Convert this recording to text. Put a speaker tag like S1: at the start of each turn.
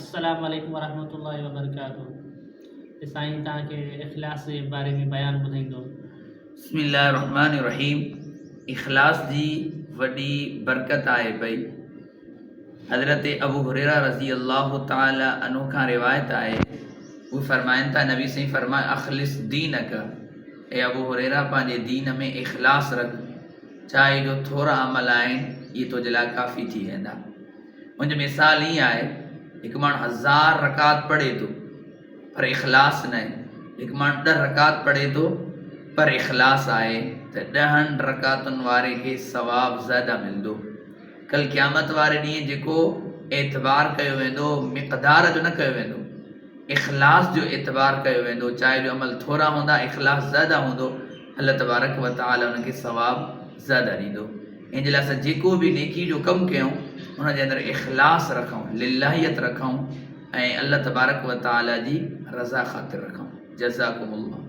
S1: अस्सलाम वालेकुम वरहमतुल्लाहि वबरकातुहू। साईं तव्हांखे इख़लास जे बारे में बयानु ॿुधाईंदो।
S2: बिस्मिल्लाहिर्रहमानिर्रहीम। इख़लास जी वॾी बरकत आहे पई। हज़रत अबू हुरैरा रज़ी अल्लाह ताला अन्हु खां रिवायत आहे, उहे फरमाइनि था, नबी सही फरमाए अख़लिस दीनक, ए अबू हुरैरा पंहिंजे दीन में इख़लास रख, चाहे जो थोरा अमल आहिनि ये तुंहिंजे लाइ काफ़ी थी वेंदा। उनजी मिसाल ईअं आहे, हिकु माण्हू 1000 रकात पढ़े थो पर इख़लास न आहे, हिकु माण्हू 10 रकात पढ़े थो पर इख़लास आहे, त 10 रकातुनि वारे खे सवाबु ज़्यादा मिलंदो। कल क़यामत वारे ॾींहुं जेको एतबार कयो वेंदो, मिक़दार जो न कयो वेंदो, इख़लास जो एतबार कयो वेंदो। चाहे जो अमल थोरा हूंदा, इख़लास ज़्यादा हूंदो, अल्लाह तबारक व तआला उनखे सवाबु ज़्यादा ॾींदो। इन जे लाइ असां जेको बि नेकी जो कमु कयूं उन जे अंदरि इख़लास रखूं, लिल्लाहियत रखूं ऐं अल्लाह तबारक व तआला जी रज़ा ख़ातिर रखूं। जज़ाकुमुल्लाह।